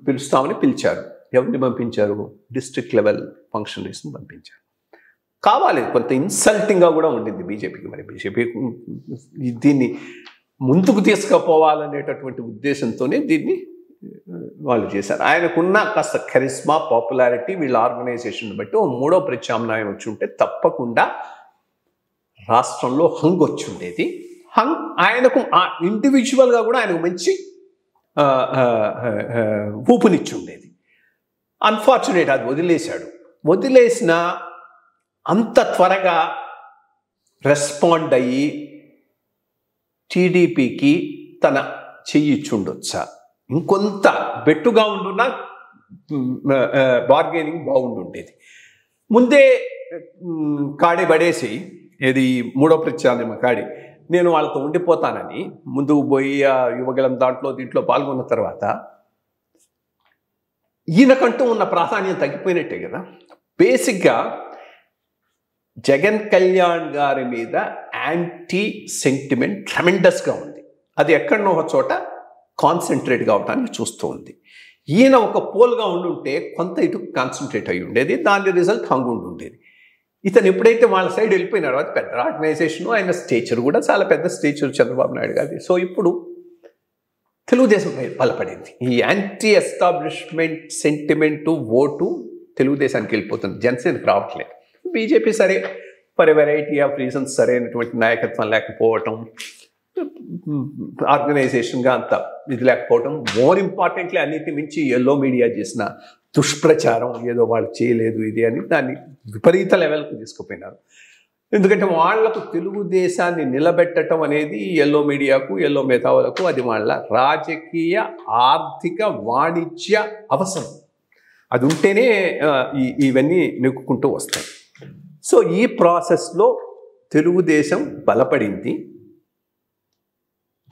పిలుస్తామని పిలిచారు. ఎవరిని పంపించారు? డిస్ట్రిక్ట్ లెవెల్ ఫంక్షనరీస్ని పంపించారు. కావాలి, కొంత ఇన్సల్టింగ్గా కూడా ఉండింది బీజేపీకి. మరి బీజేపీ దీన్ని ముందుకు తీసుకుపోవాలనేటటువంటి ఉద్దేశంతోనే దీన్ని వాళ్ళు చేశారు. ఆయనకున్న కాస్త కరిస్మా, పాపులారిటీ, వీళ్ళ ఆర్గనైజేషన్ బట్టి ఓ మూడో ప్రత్యామ్నాయం వచ్చి ఉంటే తప్పకుండా రాష్ట్రంలో హంగ్ వచ్చి ఉండేది. ఆయనకు ఇండివిజువల్గా కూడా ఆయనకు మంచి ఊపునిచ్చి ఉండేది. అన్ఫార్చునేట్ అది వదిలేసిన అంత త్వరగా రెస్పాండ్ అయ్యి టీడీపీకి తన చెయ్యి ఇచ్చుండొచ్చా, ఇంకొంత బెట్టుగా ఉండున్నా బార్గెనింగ్ బాగుండుండేది. ముందే కాడి పడేసి, ఏది మూడో ప్రత్యామ్నాయం కాడి, నేను వాళ్ళతో ఉండిపోతానని ముందుకు పోయి ఆ యువగలం దీంట్లో పాల్గొన్న తర్వాత ఈయనకంటూ ఉన్న ప్రాధాన్యం తగ్గిపోయినట్టే కదా. బేసిక్గా జగన్ కళ్యాణ్ గారి మీద యాంటీ సెంటిమెంట్ ట్రెమెండస్గా ఉంది. అది ఎక్కడనో ఒక చోట కాన్సన్ట్రేట్ కావటానికి చూస్తూ ఉంది. ఈయన ఒక పోల్గా ఉండుంటే కొంత ఇటు కాన్సన్ట్రేట్ అయ్యి ఉండేది, దాని రిజల్ట్ హంగుండి ఉండేది. ఇతను ఎప్పుడైతే వాళ్ళ సైడ్ వెళ్ళిపోయినారో, అది పెద్ద ఆర్గనైజేషన్, ఆయన స్టేచర్ కూడా చాలా పెద్ద స్టేచర్ చంద్రబాబు నాయుడు గారి. సో ఇప్పుడు తెలుగుదేశం బలపడింది. ఈ యాంటీ ఎస్టాబ్లిష్మెంట్ సెంటిమెంటు ఓటు తెలుగుదేశానికి వెళ్ళిపోతుంది, జనసేనకి రావట్లేదు. బీజేపీ సరే, ఫర్ వెరైటీ ఆఫ్ రీజన్స్ సరైనటువంటి నాయకత్వం లేకపోవటం, ఆర్గనైజేషన్గా అంత ఇది లేకపోవటం, మోర్ ఇంపార్టెంట్లీ అన్నిటి మించి ఎల్లో మీడియా చేసిన దుష్ప్రచారం, ఏదో వాళ్ళు చేయలేదు ఇది అని దాన్ని విపరీత లెవెల్కి తీసుకుపోయినారు. ఎందుకంటే వాళ్లకు తెలుగుదేశాన్ని నిలబెట్టడం అనేది ఎల్లో మీడియాకు, ఎల్లో మేధావులకు అది వాళ్ళ రాజకీయ, ఆర్థిక, వాణిజ్య అవసరం. అది ఉంటేనే ఇవన్నీ నెగ్గుకుంటూ వస్తాయి. సో ఈ ప్రాసెస్లో తెలుగుదేశం బలపడింది,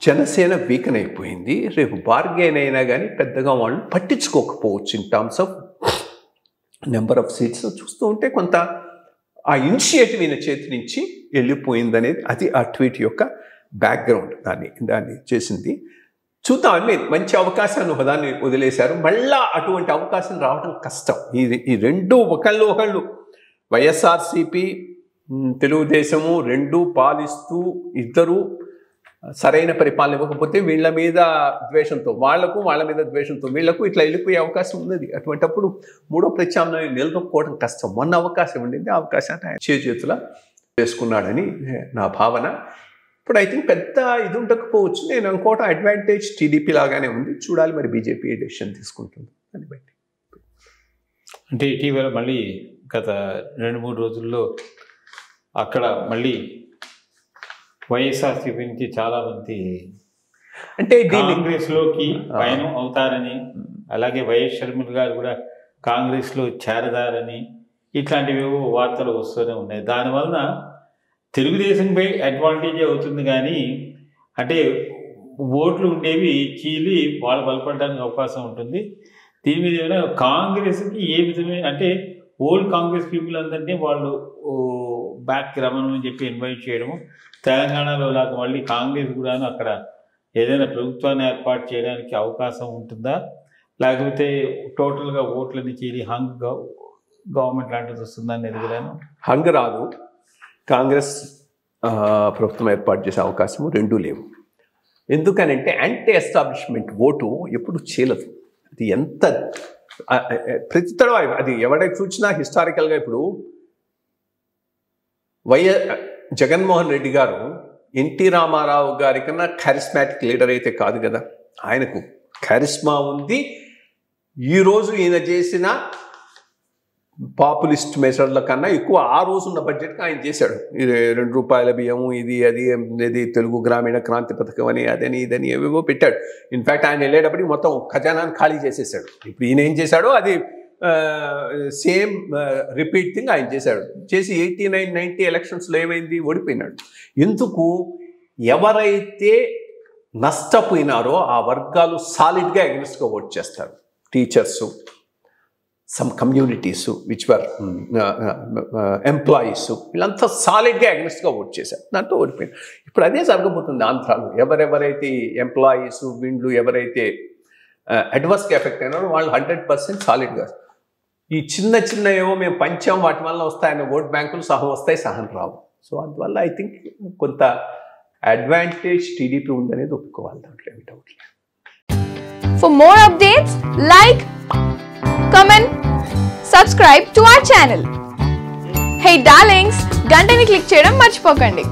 జనసేన వీకన్ అయిపోయింది. రేపు బార్గెన్ అయినా కానీ పెద్దగా వాళ్ళు పట్టించుకోకపోవచ్చు in terms of number of seats. చూస్తూ ఉంటే కొంత ఆ ఇనిషియేటివ్ ఈయన చేతి నుంచి వెళ్ళిపోయిందనేది అది ఆ ట్వీట్ యొక్క బ్యాక్గ్రౌండ్. దాన్ని చేసింది. చూద్దాం, మంచి అవకాశాన్ని ఒకదాన్ని వదిలేశారు. మళ్ళా అటువంటి అవకాశం రావడం కష్టం. ఈ రెండు ఒకళ్ళు వైఎస్ఆర్సీపీ, తెలుగుదేశము రెండు పాలిస్తూ ఇద్దరు సరైన పరిపాలన ఇవ్వకపోతే వీళ్ళ మీద ద్వేషంతో వాళ్లకు, వాళ్ళ మీద ద్వేషంతో వీళ్లకు ఇట్లా వెళ్ళిపోయే అవకాశం ఉన్నది. అటువంటిప్పుడు మూడో ప్రత్యామ్నాయం నిలదొక్కుకోవడం కష్టం. మొన్న అవకాశం ఉండింది, ఆ అవకాశాన్ని ఆయన చేతుల వేసుకున్నాడని నా భావన. ఇప్పుడు ఐ థింక్ పెద్ద ఇది ఉండకపోవచ్చు. నేను అనుకోవటం అడ్వాంటేజ్ టీడీపీ లాగానే ఉంది. చూడాలి మరి బీజేపీ డెసిషన్ తీసుకుంటుంది దాన్ని బట్టి. అంటే ఇటీవల మళ్ళీ గత 2-3 రోజుల్లో అక్కడ మళ్ళీ వైఎస్ఆర్సీపీ నుంచి చాలా మంది అంటే కాంగ్రెస్లోకి పయనం అవుతారని, అలాగే వైఎస్ షర్మిల గారు కూడా కాంగ్రెస్లో చేరదారని ఇట్లాంటివేవో వార్తలు వస్తూనే ఉన్నాయి. దానివలన తెలుగుదేశంపై అడ్వాంటేజ్ అవుతుంది, కానీ అంటే ఓట్లు ఉండేవి చీలి వాళ్ళు బలపడడానికి అవకాశం ఉంటుంది. దీని మీద ఏమైనా కాంగ్రెస్కి ఏ విధమైన, అంటే ఓల్డ్ కాంగ్రెస్ పీపుల్ అందరినీ వాళ్ళు బ్యాక్కి రమ్మని చెప్పి ఇన్వైట్ చేయడము, తెలంగాణలో లాగా మళ్ళీ కాంగ్రెస్ కూడా అక్కడ ఏదైనా ప్రభుత్వాన్ని ఏర్పాటు చేయడానికి అవకాశం ఉంటుందా, లేకపోతే టోటల్గా ఓట్లని చేరి హంగ్ గవర్నమెంట్ లాంటిది వస్తుందా అనేది కూడా? హంగ్ రాదు, కాంగ్రెస్ ప్రభుత్వం ఏర్పాటు చేసే అవకాశము రెండూ లేవు. ఎందుకనంటే యాంటీ ఎస్టాబ్లిష్మెంట్ ఓటు ఎప్పుడు చేయలేదు. అది ఎంత ప్రతితడ అది ఎవరైతే చూసినా హిస్టారికల్గా ఇప్పుడు జగన్మోహన్ రెడ్డి గారు ఎన్టీ రామారావు గారి కన్నా కరిస్మాటిక్ లీడర్ అయితే కాదు కదా. ఆయనకు కరిస్మా ఉంది. ఈరోజు ఈయన చేసిన పాపులిస్ట్ మెజర్ల కన్నా ఎక్కువ ఆ రోజున్న బడ్జెట్కి ఆయన చేశాడు. ఇది ₹2 బియ్యము, ఇది తెలుగు గ్రామీణ క్రాంతి పథకం అని అదని ఇదని ఏవేవో పెట్టాడు. ఇన్ఫ్యాక్ట్ ఆయన వెళ్ళేటప్పటికి మొత్తం ఖజానాన్ని ఖాళీ చేసేసాడు. ఇప్పుడు ఈయన ఏం చేశాడో అది సేమ్ రిపీట్ థింగ్ ఆయన చేశాడు. చేసి 89, 90 ఎలక్షన్స్లో ఏమైంది, ఓడిపోయినాడు. ఎందుకు? ఎవరైతే నష్టపోయినారో ఆ వర్గాలు సాలిడ్గా అగెన్స్ట్గా ఓట్ చేస్తారు. Teachers, some communities which were employees, వీళ్ళంతా సాలిడ్గా అగెన్స్ట్గా ఓట్ చేశారు. దాంతో ఓడిపోయింది. ఇప్పుడు అదే జరగబోతుంది ఆంధ్రాలో. ఎవరెవరైతే ఎంప్లాయీస్ వీళ్ళు ఎవరైతే అడ్వర్స్గా ఎఫెక్ట్ అయినారో వాళ్ళు 100% సాలిడ్గా. ఈ చిన్న ఏవో మేము పంచాం వాటి వల్ల వస్తాయన్న ఓట్ బ్యాంకులు సహం వస్తాయి, సహం రావు. సో అందువల్ల ఐ థింక్ కొంత అడ్వాంటేజ్ టీడీపీ ఉందనేది ఒప్పుకోవాలి. దాంట్లో ఏమి డౌట్ లేదు. For more updates, like, comment, subscribe to our channel. Hey darlings, గంటని click చేయడం మర్చిపోకండి.